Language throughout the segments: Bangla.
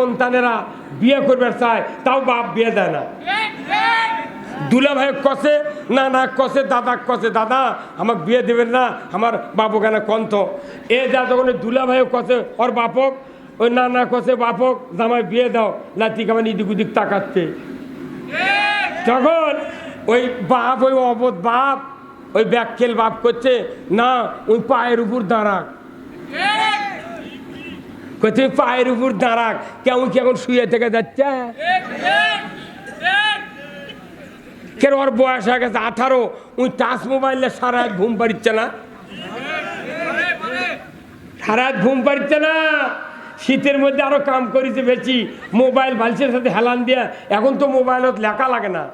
সন্তানেরা বিয়ে করবে চায়, তাও বাপ বিয়ে দেয় না। দুলা ভাই কষে, না না কষে, দাদা কষে, দাদা আমাকে বিয়ে দেবেন না, আমার বাপু কেন কন্থ। এ যা যখন দুলা ভাইও কষে ওর বাপক, ওই না না কষে বাপক, জামাই বিয়ে দাও, লাতি কামান ইদিক উদিক তাকাচ্ছে। তখন ওই বাপ, ওই অবধ বাপ, ওই ব্যাককেল বাপ করছে, না ওই পায়ের উপর দাঁড়াক, করছে পায়ের উপর দাঁড়াক, কেমন কি এখন শুয়ে থেকে যাচ্ছে। কেন ওর বয়স হয়ে গেছে 18, ওই টাচ মোবাইলে সারা রাত ঘুম পাড়িচ্ছে না, সারা রাত ঘুম পাড়িচ্ছে না। শীতের মধ্যে আরো কাম করেছে বেশি, মোবাইল বালছের সাথে হেলান দিয়া। এখন তো মোবাইলত লেখা লাগে না,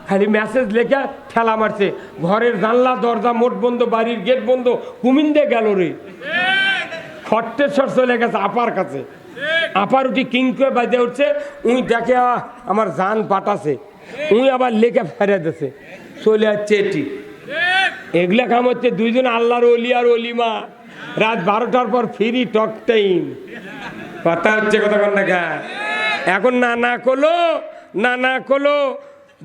খালি মেসেজ লেখা ঠেলা মারছে। ঘরের জানলা দরজা মোট বন্ধ, বাড়ির গেট বন্ধ, কুমিন্দে গেল রে। খট্টেশ্বর চলে গেছে আপার কাছে, আপার উঠি কিং করে বাজে উঠছে। উই দেখে আমার জান পাঠাছে, উই আবার লেখা ফেরে দিছে, চলে যাচ্ছে এটি। এগুলা কাম হচ্ছে দুইজন আল্লাহর অলি আর অলিমা, রাত 12টার পর ফ্রি টক টাইম কথা হচ্ছে, কথা কন না। এখন নানা কলো, নানা কলো,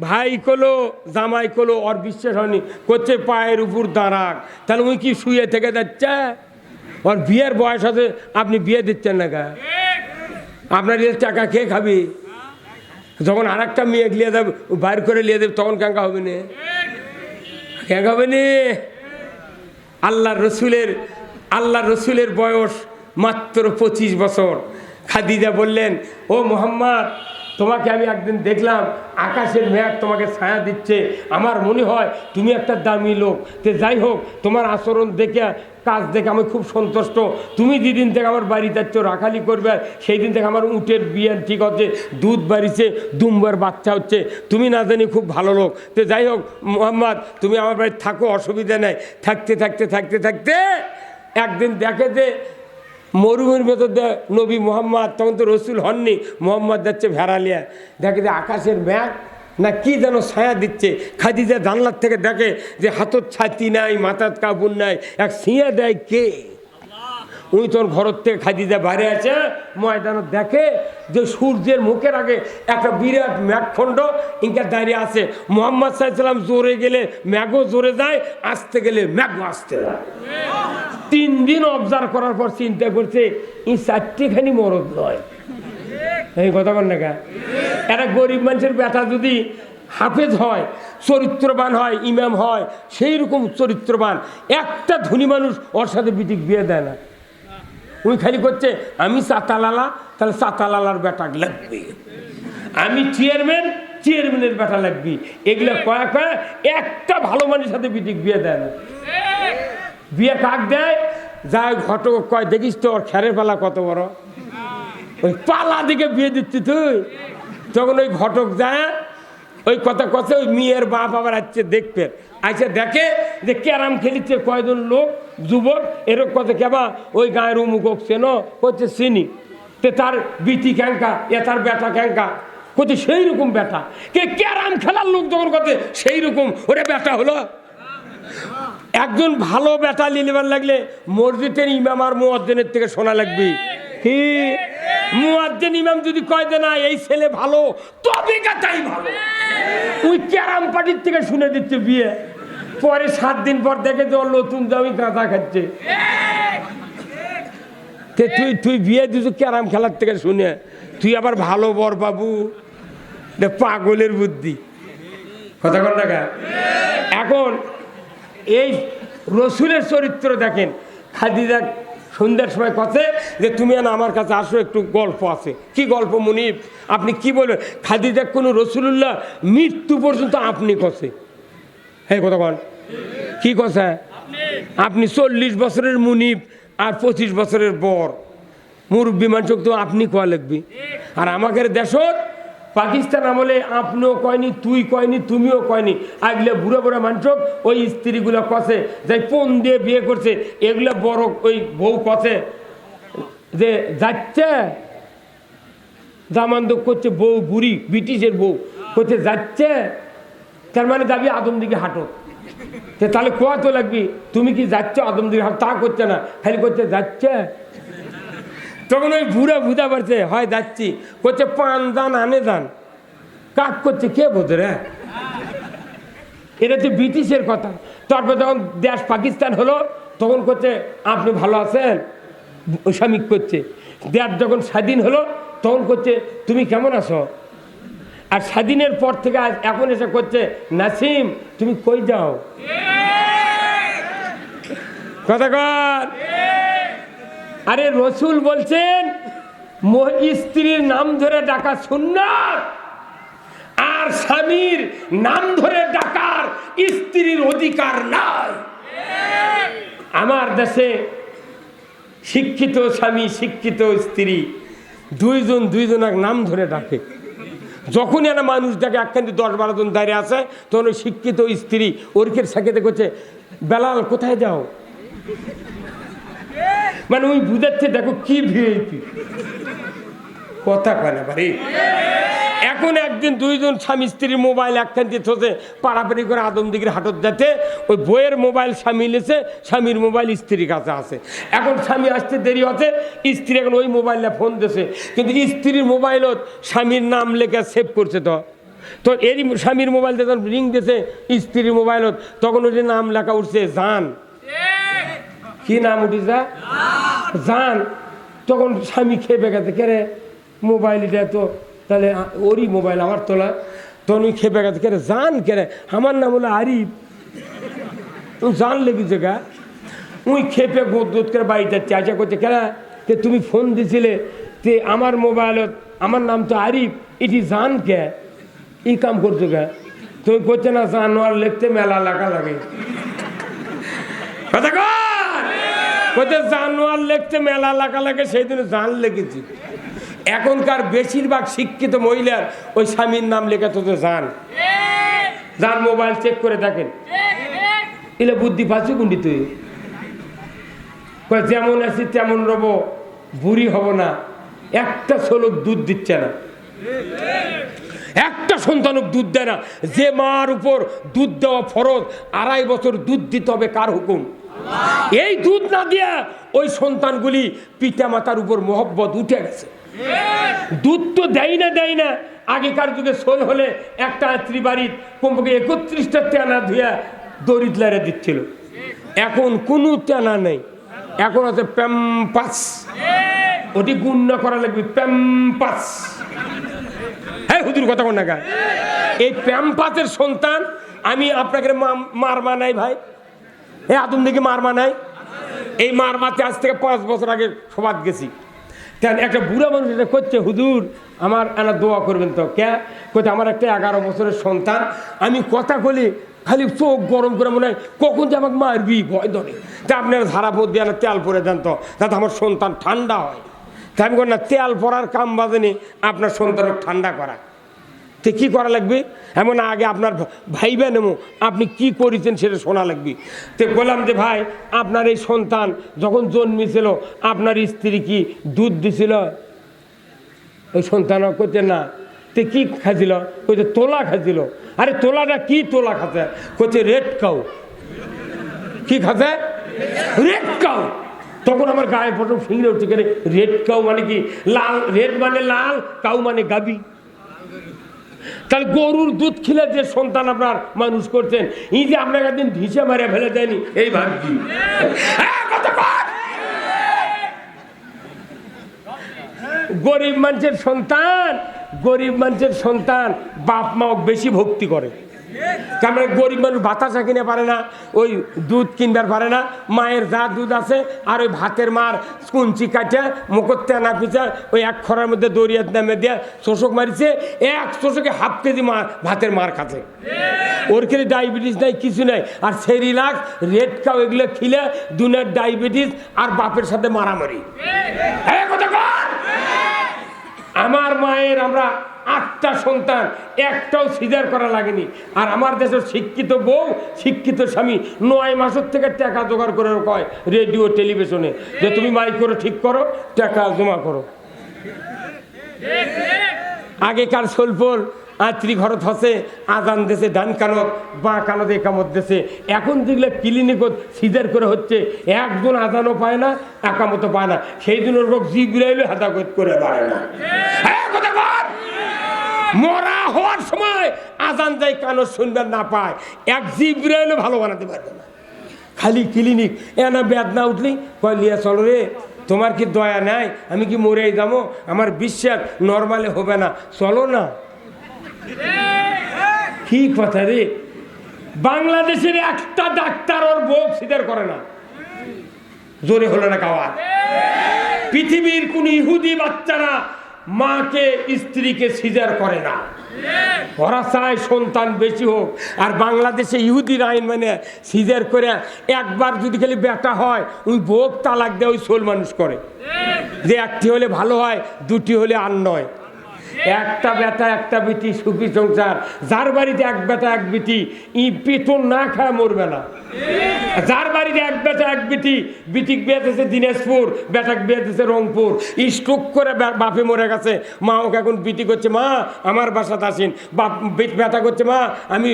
ভাই কলো, জামাই কলো, ওর বিশ্বাস হয়নি, করছে পায়ের উপর দাঁড়াক। তাহলে উই কি শুয়ে থেকে যাচ্ছে? ওর বিয়ের বয়স আছে, আপনি বিয়ে দিচ্ছেন না গা? আপনার টাকা খেয়ে খাবি? যখন আর একটা মেয়ে লিয়ে যাবে, বাইর করে লিয়ে দেবে, তখন কেঙ্কা হবে না? কেঙ্কা হবে না? আল্লাহ রসুলের বয়স মাত্র 25 বছর। খাদিজা বললেন, ও মোহাম্মদ, তোমাকে আমি একদিন দেখলাম, আকাশের মেঘ তোমাকে ছায়া দিচ্ছে, আমার মনে হয় তুমি একটা দামি লোক। তো যাই হোক, তোমার আচরণ দেখে, কাজ দেখে আমি খুব সন্তুষ্ট। তুমি যেদিন থেকে আমার বাড়িতে যাচ্ছ, রাখালি করবে, সেই দিন থেকে আমার উটের বিয়ে ঠিক হচ্ছে, দুধ বাড়িছে, দুম্বার বাচ্চা হচ্ছে, তুমি না জানি খুব ভালো লোক। তো যাই হোক মোহাম্মদ, তুমি আমার বাড়িতে থাকো, অসুবিধা নেই। থাকতে থাকতে থাকতে থাকতে একদিন দেখে যে মরুভূমির ভেতর দিয়ে নবী মোহাম্মদ, তখন তো রসুল হননি, মোহাম্মদ যাচ্ছে ভেড়ালিয়া, দেখে যে আকাশের মেঘ না কি যেন ছায়া দিচ্ছে। খাদিজা জানলার থেকে দেখে যে হাতত ছাতি নাই, মাথার কাপড় নাই, এক ছিঁড়ে দেয় কে? উনি তোর ঘরের থেকে খাদিজা বাইরে আছে, ময়দানত দেখে যে সূর্যের মুখের আগে একটা বিরাট মেঘখণ্ড ইনকা দাঁড়িয়ে আছে। মোহাম্মদ সাল্লাল্লাহু জোরে গেলে মেঘও জোরে যায়, আসতে গেলে মেঘও আসতে যায়। 3 দিন অবজার্ভ করার পর চিন্তা করছে, এই 4টিখানি মরদ নয়। এই কথা বল না, একটা গরিব মানুষের বেটা যদি হাফেজ হয়, চরিত্রবান হয়, ইমাম হয়, সেই রকম চরিত্রবান একটা ধনী মানুষ ওর সাথে বিটিক বিয়ে দেয় না। উনি খালি করছে, আমি চাতালালা, তাহলে চাতালালার বেটা লাগবে, আমি চেয়ারম্যানের বেটা লাগবে। এগুলো কয়া কয়া একটা ভালো মানুষের সাথে বিটিক বিয়ে দেয় না। বিয়ে কাক দেয়? যায় ঘটক কয়, দেখিস তো ওর খেরের পালা কত বড়, ওই পালা দিকে বিয়ে দিচ্ছি তুই। তখন ওই ঘটক যায়, ওই কথা কথা, ওই মেয়ের বাপ আবার আসছে দেখতে, আইসা দেখে যে ক্যারাম খেলিচ্ছে কয়জন লোক, যুবক, এরকম কথা, কেবা ওই গায়ের উমুক চেনো? করছে চিনি। তে তার বিটি ক্যাঙ্কা, এ তার বেটা ক্যাঙ্কা, করছে সেই রকম বেটা। কে ক্যারাম খেলার লোক যখন কথা সেই রকম ওরে বেটা হলো। একজন ভালো বেটা লিলিবার লাগলে মসজিদের ইমাম আর মুয়াজ্জিনের থেকে শোনা লাগবে। কি মুয়াজ্জিন ইমাম যদি কয় দে না এই ছেলে ভালো, তবে তাই ভালো। ওই ক্যারাম পার্টির থেকে শুনে দিচ্ছে বিয়ে, পরে 7 দিন পর দেখে যে ওর নতুন দামি গাঁজা খাচ্ছে। তুই বিয়ে দিচ্ছ ক্যারাম খেলার থেকে শুনে, তুই আবার ভালো বর বাবু, পাগলের বুদ্ধি, কথা কর না। এখন এই রসুলের চরিত্র দেখেন। খাদিজা সন্ধ্যার সময় কথা যে তুমি আমার কাছে আসো, একটু গল্প আছে। কি গল্প মুনিব? আপনি কি বলবেন? খাদিজা কোনো রসুল্লাহ মৃত্যু পর্যন্ত আপনি কছে, হ্যাঁ কথা বল, কি কথা? আপনি 40 বছরের মুনিব আর 25 বছরের বর, মুরব্বী মানুষ তো আপনি কোয়া লাগবি। আর আমাদের দেশত পাকিস্তান আমলে আপনিও কয়নি, তুই কয়নি, তুমিও কয়নি, আগলে বুড়ো বুড়ো মানুষ ওই স্ত্রীগুলো কষে যাই পণ দিয়ে বিয়ে করছে, এগুলো বড় ওই বউ কষে যে যাচ্ছে জামানদক করছে, বউ বুড়ি ব্রিটিশের বউ করছে যাচ্ছে, তার মানে যাবি আদম দিকে হাঁটো। তাহলে কোয়া তো লাগবি, তুমি কি যাচ্ছ আদম দিকে হাঁটো? তা করছে না, খালি করছে যাচ্ছে। তখন ওই বুড়া বুঝা পারছে, হয় যাচ্ছি, করছে পান দান আনে দান, কাক করছে কে বোঝে রে, এটা হচ্ছে ব্রিটিশের কথা। তারপর যখন দেশ পাকিস্তান হলো তখন করছে আপনি ভালো আছেন, স্বামী করছে। দেশ যখন স্বাধীন হলো তখন করছে তুমি কেমন আছো। আর স্বাধীনের পর থেকে আজ এখন এসে করছে নাসিম তুমি কই যাও, কথা কর। আরে রসুল বলছেন স্ত্রীর নাম ধরে ডাকা সুন্নাত, আর স্বামীর নাম ধরে ডাকার স্ত্রীর অধিকার নাই। আমার দেশে শিক্ষিত স্বামী শিক্ষিত স্ত্রী দুইজনের নাম ধরে ডাকে। যখনই একটা মানুষ দেখে একখান 10-12 জন দাঁড়িয়ে আছে তখন ওই শিক্ষিত স্ত্রী ওরকের সাথে করছে বেলাল কোথায় যাও, মানে ওই বুঝাচ্ছে দেখো কি ভিআইপি, কথা কয় না বাড়ি। এখন একদিন দুইজন স্বামী স্ত্রীর মোবাইল একখান দিয়ে থসে পাড়াপাড়ি করে আদমদিগির হাটত যাতে ওই বইয়ের মোবাইল স্বামী নিয়েছে, স্বামীর মোবাইল স্ত্রীর কাছে আছে। এখন স্বামী আসতে দেরি হচ্ছে, স্ত্রী এখন ওই মোবাইলে ফোন দিয়েছে, কিন্তু স্ত্রীর মোবাইলত স্বামীর নাম লেখা সেভ করছে। তো এরই স্বামীর মোবাইল যখন রিং দিয়েছে স্ত্রীর মোবাইলত, তখন ওই নাম লেখা উঠছে জান। কি নাম উঠিছে? জান। তখন স্বামী খেপে গেছে, কে রে মোবাইল এটা তো তাহলে ওরই মোবাইল আমার তোলা। তখন ওই খেপে গেছে, কে রে জান, কে রে আমার নাম হলো আরিফ, জান লেগেছে গা। ওই খেপে গোদ করে বাড়ি যাচ্ছে, আশা করছে কেরা তে তুমি ফোন দিছিলে তে আমার মোবাইলত আমার নাম তো আরিফ, এটি জান কে এই কাম করছো কে? তুমি করছে না জানোয়ার লিখতে মেলা লেখা লাগে, কথা কর, জানোয়ার লিখতে মেলা লেখা লাগে, সেই দিন জান লেগেছি। এখনকার বেশিরভাগ শিক্ষিত মহিলার ওই স্বামীর নাম লেখা তো জান। জান মোবাইল চেক করে দেখেন, এলে বুদ্ধি পাচ্ছি কুন্ডি তুই যেমন আছি তেমন রব, বুড়ি হব না। একটা ছোলক দুধ দিচ্ছে না, একটা সন্তানক দুধ দেয় না। যে মার উপর দুধ দেওয়া ফরজ, 2.5 বছর দুধ দিতে হবে, কার হুকুম? এই দুধ না দিয়া ওই সন্তানগুলি পিতা মাতার উপর মহব্বত উঠে গেছে। দুধ তো দেয় না। আগেকার যুগে সোল হলে একটা আত্রী বাড়ির কমপক্ষে 31টা টেনা ধুয়া দরিদ্রারে দিচ্ছিল। এখন কোনো টেনা নেই, এখন আছে প্যাম্পাস, ওটি গুণ করা লাগবে প্যাম্পাস। হ্যাঁ হুজুর কথা কোন না, এই প্যাম্পাসের সন্তান আমি আপনাকে মার মানাই ভাই, এই আদম দিকে মার মানাই। এই মার মাতে আজ থেকে 5 বছর আগে সবাদ গেছি। কেন একটা বুড়া মানুষ এটা করছে, হুজুর আমার এনা দোয়া করবেন তো। কে কোথায়? আমার একটা 11 বছরের সন্তান, আমি কথা বলি খালি চোখ গরম করে মনে হয় কখন যে আমাকে মারবি, ভয় ধরে। তা আপনার ধারা পর দিয়ে তেল পরে দেন তো, যাতে আমার সন্তান ঠান্ডা হয়। তা আমি করি না, তেল পরার কাম বাজেনি আপনার সন্তানকে ঠান্ডা করা। তো কী করা লাগবে? এমন আগে আপনার ভাইবেন এমন আপনি কি করেছেন সেটা শোনা লাগবে। তো বললাম যে ভাই আপনার এই সন্তান যখন জন্মেছিল আপনার স্ত্রী কি দুধ দিছিল? ওই সন্তান করছে না। তো কি খাইছিল? কইছে তোলা খাইছিল। আরে তোলাটা কি তোলা খাচ্ছে? কইছে রেড কাউ। কি খাচ্ছে? Red cow. তখন আমার গায়ে প্রথম ফিঙ্গরে উঠছে, কেন রেড কাউ মানে কি? লাল, রেড মানে লাল, কাউ মানে গাবি। তাহলে গরুর দুধ খেলে যে সন্তান আপনার মানুষ করছেন, এই যে আপনাকে একদিন ভিসে মারিয়া ফেলে দেয়নি, এই ভাবছি। গরিব মানুষের সন্তান বাপ মা বেশি ভক্তি করে। কারণ গরিব মানুষ বাতাসা কিনে পারে না, ওই দুধ কিনবার পারে না। মায়ের যা দুধ আছে আর ওই ভাতের মার কুঞ্চি কাটে মুখর তেনা পিছা ওই 1 খরার মধ্যে দরিয়াত নামে দিয়ে শোষক মারিছে, 1 শোষকে ½ কেজি ভাতের মার খাচ্ছে। ওর খেলে ডায়াবেটিস নাই, কিছু নাই। আর সেরিলাক্স, রেড কাউ এগুলো খেলে দুনিয়ার ডায়াবেটিস আর বাপের সাথে মারামারি। আমার মায়ের আমরা 8টা সন্তান, একটাও সিজার করা লাগেনি। আর আমার দেশের শিক্ষিত বউ শিক্ষিত স্বামী 9 মাসের থেকে টাকা জোগাড় করে কয় রেডিও টেলিভিশনে যে তুমি মাইক করে ঠিক করো, টাকা জমা করো। আগেকার সোলপোল আত্রি ঘরত হসে আজান দেশে ডান কানত বাঁ কানত একামত দেশে। এখন যেগুলো ক্লিনিকত সিজার করে হচ্ছে, একজন আজানও পায় না, একামতও পায় না। সেই জন্য লোক জিব্রাইল হেদায়েত করে পারে না। মরা হওয়ার সময় আজান যাই কানও শুনবেন না পায়, এক জিব্রাইলও ভালো বানাতে পারবে না। খালি ক্লিনিক এনা বেদনা উঠলি কয় লিয়া চলো রে, তোমার কি দয়া নাই? আমি কি মরেই যাবো? আমার বিশ্বাস নর্মালে হবে না, চলো না। কি কথা রে, বাংলাদেশের একটা ডাক্তার ওর বউ সিজার করে না, জোরে হলো না কাওয়াজ। পৃথিবীর কোন ইহুদি বাচ্চারা মাকে স্ত্রীকে সিজার করে না, ওরা চায় সন্তান বেশি হোক। আর বাংলাদেশে ইহুদির আইন মানে সিজার করে একবার যদি খালি বেটা হয় ওই বউ তালাক দেয়, ওই সোল মানুষ করে যে একটি হলে ভালো হয়, দুটি হলে আর নয়। একটা বেটা একটা বেটি সুখী সংসার। যার বাড়িতে এক বেটা এক বেটি ই পেতন না খায় মরবে না। যার বাড়িতে এক বেটা এক বেটি, বিটিক বিয়ে দিয়েছে দিনাজপুর, বেটাক বিয়ে দিয়েছে রংপুর, স্ট্রোক করে বাপে মরে গেছে, মা ওকে এখন বিটি করছে, মা আমার বাসাতে আসেন। বাপ বেটা করছে, মা আমি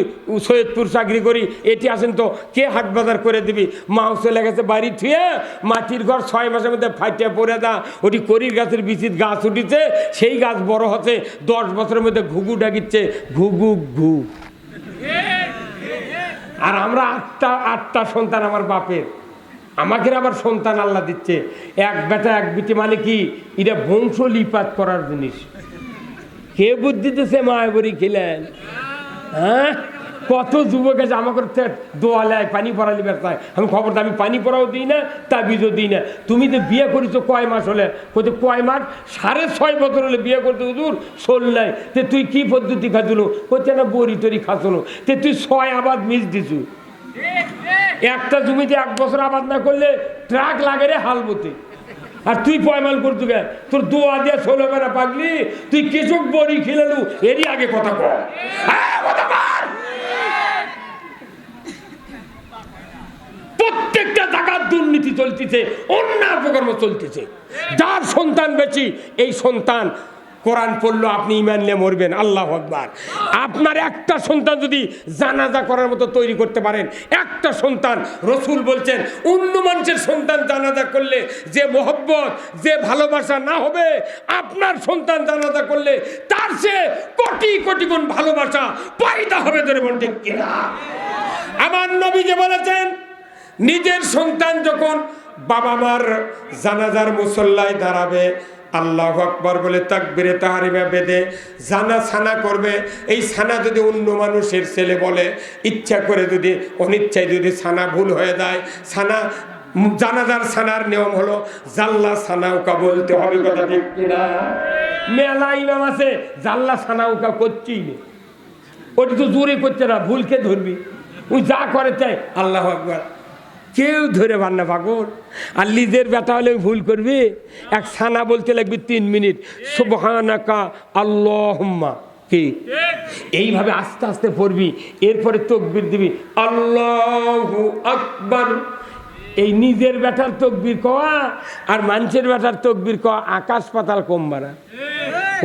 সৈয়দপুর চাকরি করি, এটি আসেন তো, কে হাট বাজার করে দিবি? মাও চলে গেছে বাড়ি থুয়ে, মাটির ঘর 6 মাসের মধ্যে ফাটিয়ে পড়ে দা। ওটি করির গাছের বিচিত গাছ উঠিছে, সেই গাছ বড় হচ্ছে, 10 বছরের মধ্যে ঘুঘু ডাকিচ্ছে, ঘুঘু ঘু। আর আমরা আটটা সন্তান আমার বাপের, আমাকে আবার সন্তান আল্লাহ দিচ্ছে। এক বেটা এক বিটি মানে কি, এটা বংশ লিপাত করার জিনিস। কে বুদ্ধি দিতেছে মায়াবরী খেলেন? হ্যাঁ, কত যুবক আছে আমাকে দোয়ালায় পানি পড়ালি ব্যবসায়। আমি খবরটা আমি পানি পড়াও দিই না, তাবিজও দিই না। তুমি যে বিয়ে করেছো কয় মাস হলে? কত কয় মাস? 6.5 বছর হলে বিয়ে করতে হুজুর শোল নাই। তে তুই কি পদ্ধতি খাচ্ছু? করছে না বড়ি টরি খাচ্ছু। তে তুই 6 আবাদ মিস দিছু। একটা জমিতে 1 বছর আবাদ না করলে ট্রাক লাগে রে হাল বতে। আর তুই পয়মাল করতু গে? তোর দোয়া দিয়ে শোল হবে না পাগলি? তুই কেচক বড়ি খেলেলু, এরই আগে কথা কর। প্রত্যেকটা জায়গার দুর্নীতি চলতেছে, অন্যায় অপকর্ম চলতেছে। যার সন্তান বেশি, এই সন্তান কোরআন পড়লো আপনি ঈমান নিয়ে মরবেন। আল্লাহু আকবার। আপনার একটা সন্তান যদি জানাজা করার মতো তৈরি করতে পারেন, একটা সন্তান, রসুল বলছেন অন্য মানুষের সন্তান জানাজা করলে যে মোহব্বত, যে ভালোবাসা না হবে, আপনার সন্তান জানাজা করলে তার সে কোটি কোটি গুণ ভালোবাসা পয়দা হবে। ধরে বলতে ঠিক কিনা? আমার নবী যে বলেছেন, নিজের সন্তান যখন বাবা মার জানাজার মুসল্লায় দাঁড়াবে, আল্লাহু আকবার বলে তাকবীরে তাহরিমা বেঁধে জানা সানা করবে। এই সানা যদি অন্য মানুষের ছেলে বলে, ইচ্ছা করে যদি অনিচ্ছায় যদি সানা ভুল হয়ে যায়, সানা জানাজার সানার নিয়ম হলো জাল্লা সানাউকা বলতে হবে। কথা ঠিক কিনা? মেলা ইমাম আছে জাল্লা সানাউকা করছেই না, ওটি তো জোরে করছে না, ভুলকে ধরবি। ওই যা করে চাই আল্লাহু আকবার, কেউ ধরে পার না পাগল। আর লিজের বেটা হলে ভুল করবি, এক সানা বলতে লাগবে 3 মিনিট, সুবহানাকা আল্লাহুম্মা, কি এইভাবে আস্তে আস্তে পড়বি। এরপরে তাকবীর দিবি, আল্লাহু আকবার। এই নিজের বেটার তাকবীর কওয়া আর মানুষের বেটার তাকবীর কওয়া আকাশ পাতাল কম বাড়া।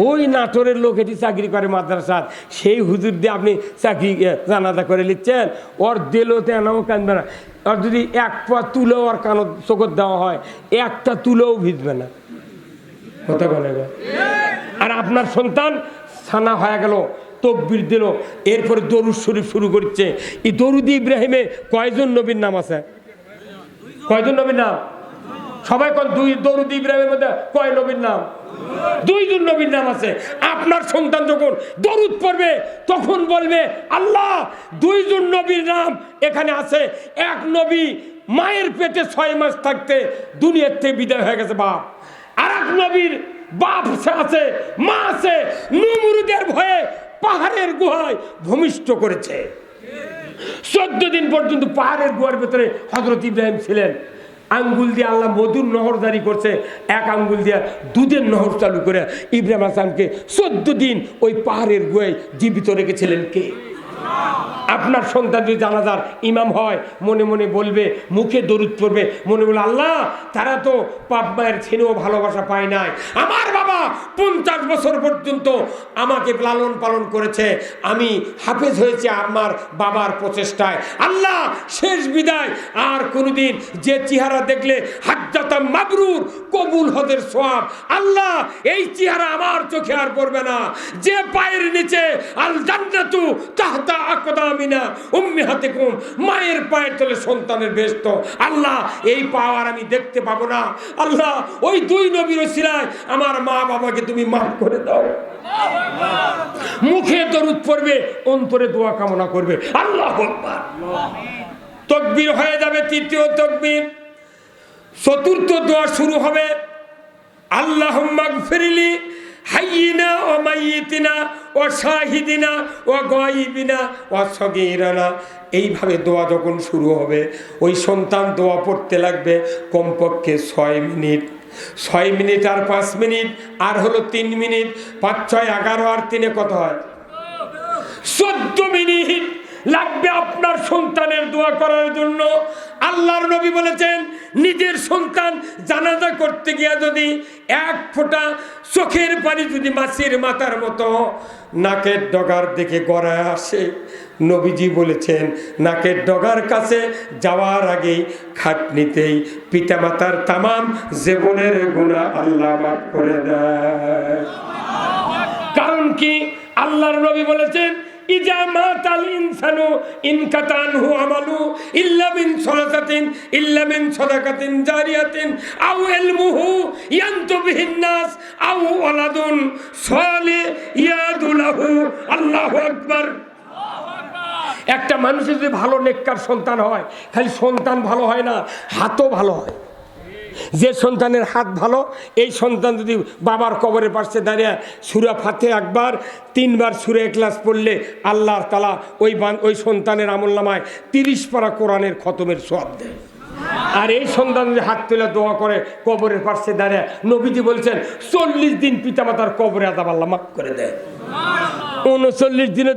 ওই নাটোরের লোক এটি চাকরি করে মাদ্রাসাত, সেই হুজুর দিয়ে আপনি চাকরি জানাজা করে নিচ্ছেন, ওর দিলতে এনাও কাঁদবে না। আর যদি 1 পা তুলেও ওর কানো চোখত দেওয়া হয়, একটা তুলেও ভিজবে না। কথা বলে। আর আপনার সন্তান সানা হয়ে গেল, তাকবীর দিল, এরপরে দরুদ শরীফ শুরু করছে। এই দরুদ ইব্রাহিমে কয়জন নবীর নাম আছে? কয়জন নবীর নাম? সবাই কোন? 2। দরুদ ইব্রাহিমের মধ্যে কয় নবীর নাম? 2 জন নবীর নাম আছে। আপনার সন্তান যখন দরুদ পড়বে তখন বলবে, আল্লাহ 2 জন নবীর নাম এখানে আছে। এক নবী মায়ের পেটে 6 মাস থাকতে দুনিয়ার থেকে বিদায় হয়ে গেছে বাপ। আর এক নবীর বাপ আছে, মা আছে, নমরুদের ভয়ে পাহাড়ের গুহায় ভূমিষ্ঠ করেছে। 14 দিন পর্যন্ত পাহাড়ের গুহার ভেতরে হযরত ইব্রাহিম ছিলেন। আঙ্গুল দিয়ে আল্লাহ মধুর নহর জারি করছে, এক আঙ্গুল দিয়ে দুধের নহর চালু করে ইব্রাহিম আলাইহিসসালামকে 14 দিন ওই পাহাড়ের গুহায় জীবিত রেখেছিলেন কে? আপনার সন্তান যদি জানাজার ইমাম হয়, মনে মনে বলবে, মুখে দরুদ পড়বে, মনে বলে, আল্লাহ তারা তো বাপ মায়ের ছেলেও ভালোবাসা পায় নাই, আমার বাবা বাবা 50 বছর পর্যন্ত আমাকে লালন পালন করেছে, আমি হাফেজ হয়েছে আমার বাবার প্রচেষ্টায়। আল্লাহ শেষ বিদায়, আর কোনোদিন যে চেহারা দেখলে হাজ্জাতাম মাবরুর, কবুল হজের সওয়াব, আল্লাহ এই চেহারা আমার চোখে আর পড়বে না। যে পায়ের নিচে আল জান্নাতু তাহতা আকদামিনা উম্মাহাতিকুম, মায়ের পায়ের তলে সন্তানের বেহেশত, আল্লাহ এই পাওয়ার আমি দেখতে পাবো না। আল্লাহ ওই দুই নবীর ওসিলায় আমার মা বাবাকে তুমি মাফ করে দাও। মুখে দরুদ পড়বে, অন্তরে দোয়া কামনা করবে। আল্লাহু আকবার। তাকবীর হয়ে যাবে, তৃতীয় তাকবীর, চতুর্থ দোয়া শুরু হবে। আল্লাহুম্মা গফিরলি হাইয়িনা ওয়া মাইয়িতিনা ওয়া শাহিদিনা ওয়া গায়িবিনা ওয়া সগীরানা। এইভাবে দোয়া যখন শুরু হবে, ওই সন্তান দোয়া পড়তে লাগবে কমপক্ষে 6 মিনিট। 6 মিনিট আর 5 মিনিট আর হলো 3 মিনিট, 5 6 11 আর 3 কত হয়? 14 মিনিট লাগবে আপনার সন্তানের দোয়া করার জন্য। আল্লাহর নবী বলেছেন, নিজের সন্তান জানাজা করতে গিয়ে যদি 1 ফোঁটা চোখের পানি যদি মাছের মাথার মতো নাকের ডগার দিকে গড়ায় আসে, নবীজি বলেছেন নাকের ডগার কাছে যাওয়ার আগেই খাটনিতেই পিতামাতার তামাম জীবনের গুনাহ আল্লাহ মাফ করে দেয়। কারণ কি? আল্লাহর নবী বলেছেন, ইজা মাতাল ইনসানু ইনকাতানহু আমালু ইল্লা মিন সালাতাতিন ইল্লা মিন সাদাকাতিন জারিয়াতিন আও ইলমুহু ইয়ানতুবিহিন নাস আও ওয়ালাদুন সালিহ ইয়াদুলাহু। আল্লাহু আকবার। একটা মানুষের যদি ভালো নেককার সন্তান হয়, খালি সন্তান ভালো হয় না, হাতও ভালো হয়। যে সন্তানের হাত ভালো, এই সন্তান যদি বাবার কবরের পাশে দাঁড়িয়ে সূরা ফাতিহা একবার 3 বার সূরা ইখলাস পড়লে আল্লাহ তাআলা ওই সন্তানের আমলনামায় 30 পারা কোরআনের খতমের সওয়াব দেয়। আর এই সন্তান যদি হাত তুলে দোয়া করে কবরের পাশে দাঁড়িয়ে, নবীজি বলছেন 40 দিন পিতামাতার কবরে আযাব আল্লাহ মাফ করে দেয়। 39 দিনের